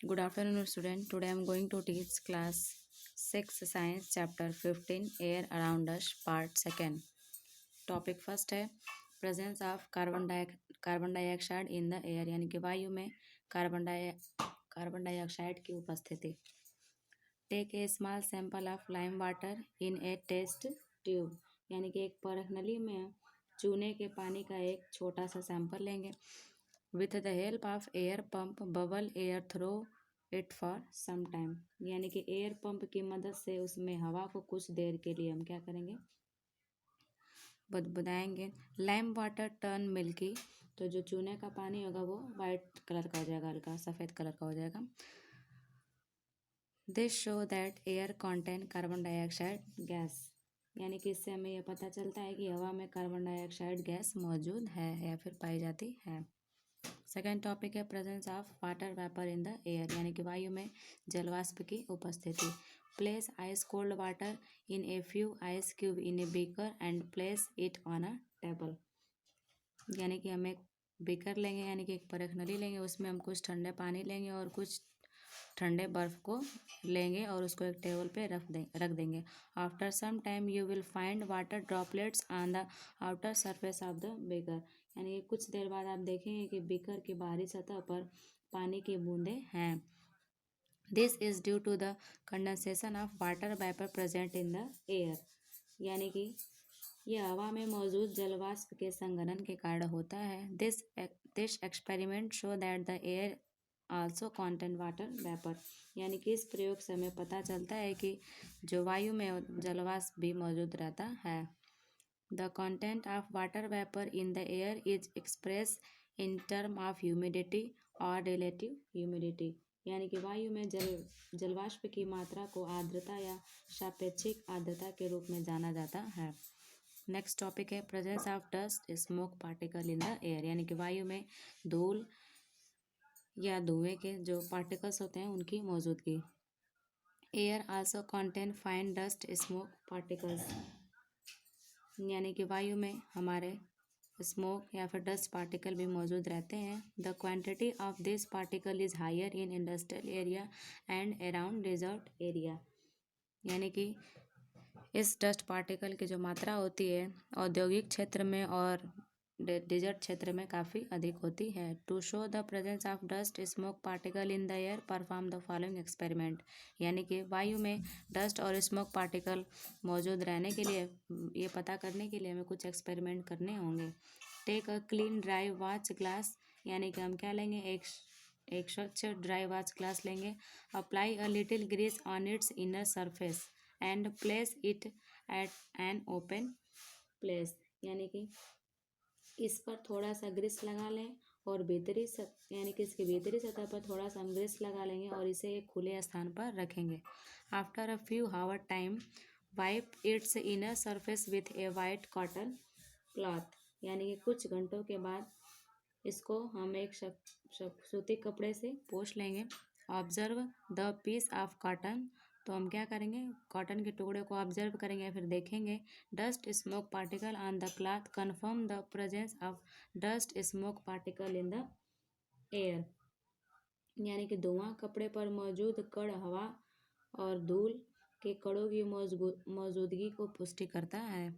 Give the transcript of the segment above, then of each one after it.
Good afternoon, student. Today I am going to teach class 6 science chapter 15 air around us part 2nd. Topic first है presence of carbon dioxide in the air यानी कि वायु में carbon dioxide की उपस्थिति। Take a small sample of lime water in a test tube यानी कि एक परख नली में चूने के पानी का एक छोटा सा सैंपल लेंगे। With the help of air pump bubble air throw it for some time यानी कि एयर पंप की मदद से उसमें हवा को कुछ देर के लिए हम क्या करेंगे, बुदबुदाएंगे। लाइम वाटर टर्न मिल्की, तो जो चूने का पानी होगा वो वाइट कलर का हो जाएगा, हल्का सफ़ेद कलर का हो जाएगा। This show that air contain carbon dioxide gas यानी कि इससे हमें यह पता चलता है कि हवा में कार्बन डाइऑक्साइड गैस मौजूद है या फिर पाई जाती है। सेकेंड टॉपिक है presence of water vapour in the air यानी कि वायु में जलवाष्प की उपस्थिति। Place ice cold water in a few ice cube in a beaker and place it on a table यानी कि हम एक बीकर लेंगे यानी कि एक परख नली लेंगे, उसमें हम कुछ ठंडे पानी लेंगे और कुछ ठंडे बर्फ़ को लेंगे और उसको एक टेबल पे रख देंगे। After some time you will find water droplets on the outer surface of the beaker यानी कि कुछ देर बाद आप देखेंगे कि बीकर की बाहरी सतह पर पानी की बूंदें हैं। This is due to the condensation of water vapour present in the air यानी कि यह हवा में मौजूद जलवाष्प के संघनन के कारण होता है। This experiment show that the air also contain water vapour यानी कि इस प्रयोग से हमें पता चलता है कि जो वायु में जलवाष्प भी मौजूद रहता है। The content of water vapour in the air is express in term of humidity और रिलेटिव ह्यूमिडिटी यानी कि वायु में जलवाष्प की मात्रा को आर्द्रता या सापेक्षिक आर्द्रता के रूप में जाना जाता है। नेक्स्ट टॉपिक है presence of dust smoke particle in the air यानी कि वायु में धूल या धुएं के जो पार्टिकल्स होते हैं उनकी मौजूदगी। Air also contain fine dust smoke particles यानी कि वायु में हमारे स्मोक या फिर डस्ट पार्टिकल भी मौजूद रहते हैं। The quantity of this particle is higher in industrial area and around desert area यानी कि इस डस्ट पार्टिकल की जो मात्रा होती है औद्योगिक क्षेत्र में और डेजर्ट क्षेत्र में काफ़ी अधिक होती है। To show the presence of dust smoke particle in the air perform the following experiment यानी कि वायु में डस्ट और स्मोक पार्टिकल मौजूद रहने के लिए ये पता करने के लिए हमें कुछ एक्सपेरिमेंट करने होंगे। Take a clean dry watch glass यानी कि हम क्या लेंगे, एक स्वच्छ ड्राई वॉच ग्लास लेंगे। Apply a little grease on its inner surface and place it at an open place यानी कि इस पर थोड़ा सा ग्रीस लगा लें और यानी कि इसकी भीतरी सतह पर थोड़ा सा हम ग्रीस लगा लेंगे और इसे एक खुले स्थान पर रखेंगे। After a few hour time wipe its inner surface with a white cotton cloth यानी कि कुछ घंटों के बाद इसको हम एक सूती कपड़े से पोंछ लेंगे। Observe the piece of cotton, तो हम क्या करेंगे, कॉटन के टुकड़े को ऑब्जर्व करेंगे फिर देखेंगे। Dust smoke particle on the cloth confirm the presence of dust smoke particle in the air यानी कि धुआं कपड़े पर मौजूद कण हवा और धूल के कणों की मौजूदगी को पुष्टि करता है।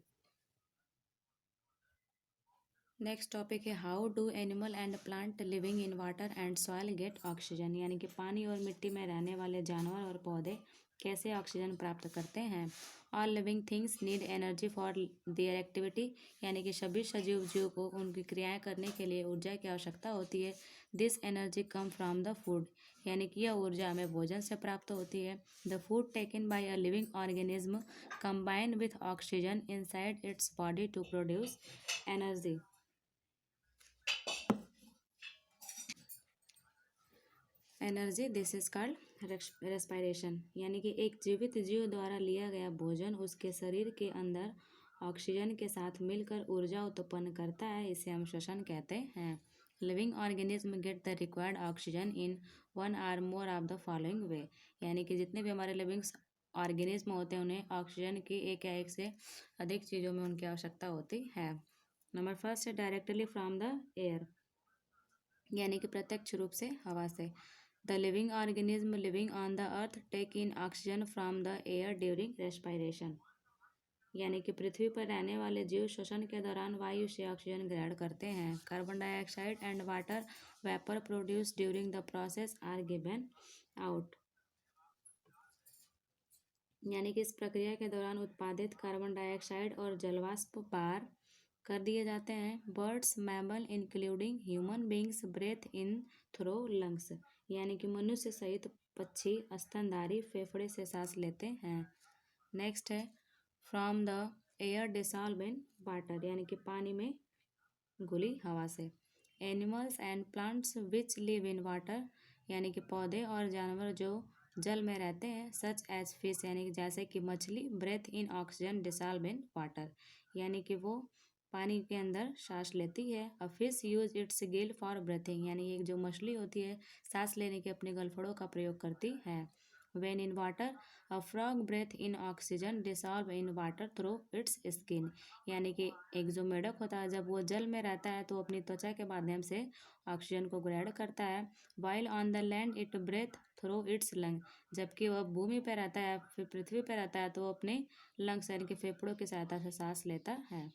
नेक्स्ट टॉपिक है how do animal and plant living in water and soil gate oxygen यानी कि पानी और मिट्टी में रहने वाले जानवर और पौधे कैसे ऑक्सीजन प्राप्त करते हैं। All living things need energy for their activity यानी कि सभी सजीव जीव को उनकी क्रियाएं करने के लिए ऊर्जा की आवश्यकता होती है। This energy come from the food यानी कि यह ऊर्जा हमें भोजन से प्राप्त होती है। The food taken by a living organism combine with oxygen inside its body to produce energy. Energy this is called respiration यानी कि एक जीवित जीव द्वारा लिया गया भोजन उसके शरीर के अंदर ऑक्सीजन के साथ मिलकर ऊर्जा उत्पन्न करता है, इसे हम श्वसन कहते हैं। Living organism get the required oxygen in one or more of the following way यानी कि जितने भी हमारे लिविंग ऑर्गेनिज्म होते हैं उन्हें ऑक्सीजन की एक या एक से अधिक चीज़ों में उनकी आवश्यकता होती है। नंबर फर्स्ट है डायरेक्टली फ्रॉम द एयर यानी कि प्रत्यक्ष रूप से हवा से। The living organism living on the earth take in oxygen from the air during respiration. यानी कि पृथ्वी पर रहने वाले जीव श्वसन के दौरान वायु से ऑक्सीजन ग्रहण करते हैं। Carbon dioxide and water vapour produce during the process are given out. यानी कि इस प्रक्रिया के दौरान उत्पादित कार्बन डाइऑक्साइड और जलवाष्प बाहर कर दिए जाते हैं। Birds mammal including human beings breathe in through lungs. यानी कि मनुष्य सहित पक्षी स्तनधारी फेफड़े से सांस लेते हैं। नेक्स्ट है from the air dissolve in water. यानी कि पानी में घुली हवा से। Animals and plants which live in water. यानी कि पौधे और जानवर जो जल में रहते हैं। Such as fish. यानी कि जैसे कि मछली breathe in oxygen dissolve in water. यानी कि वो पानी के अंदर सांस लेती है। A fish use its gill for breathing. यानी एक जो मछली होती है सांस लेने के अपने गलफड़ों का प्रयोग करती है। When in water a frog breathe in oxygen dissolve in water through its skin. यानी कि एक जो मेढक होता है जब वो जल में रहता है तो अपनी त्वचा के माध्यम से ऑक्सीजन को ग्रहण करता है। While on the land it breathe through its lung. जबकि वह भूमि पर रहता है फिर पृथ्वी पर रहता है तो वो अपने लंग्स यानी कि फेफड़ों की सहायता से सांस लेता है।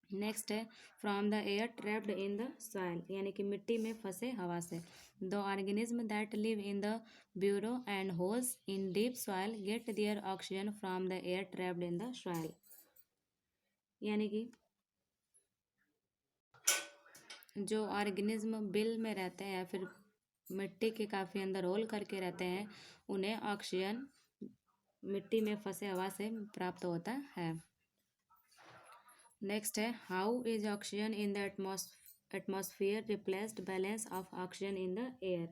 नेक्स्ट है from the air trapped in the soil. यानी कि मिट्टी में फंसे हवा से। The organism that live in the burrow and holes in deep soil get their oxygen from the air trapped in the soil. यानी कि जो ऑर्गेनिज्म बिल में रहते हैं या फिर मिट्टी के काफ़ी अंदर होल करके रहते हैं उन्हें ऑक्सीजन मिट्टी में फंसे हवा से प्राप्त होता है। नेक्स्ट है how is oxygen in the atmosphere replaced balance of oxygen in the air.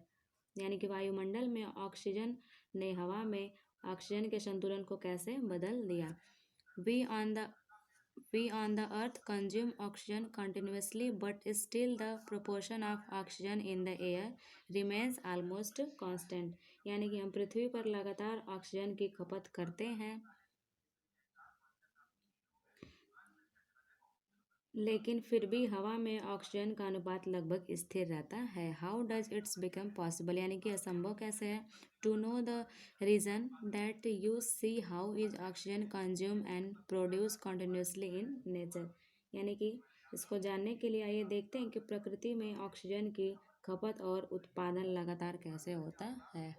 यानी कि वायुमंडल में ऑक्सीजन ने हवा में ऑक्सीजन के संतुलन को कैसे बदल दिया। We on the We on the earth consume oxygen continuously, but still the proportion of oxygen in the air remains almost constant। यानी कि हम पृथ्वी पर लगातार ऑक्सीजन की खपत करते हैं लेकिन फिर भी हवा में ऑक्सीजन का अनुपात लगभग स्थिर रहता है। How does its become possible. यानी कि असंभव कैसे है। To know the reason that you see how is oxygen consume and produce continuously in nature. यानी कि इसको जानने के लिए आइए देखते हैं कि प्रकृति में ऑक्सीजन की खपत और उत्पादन लगातार कैसे होता है।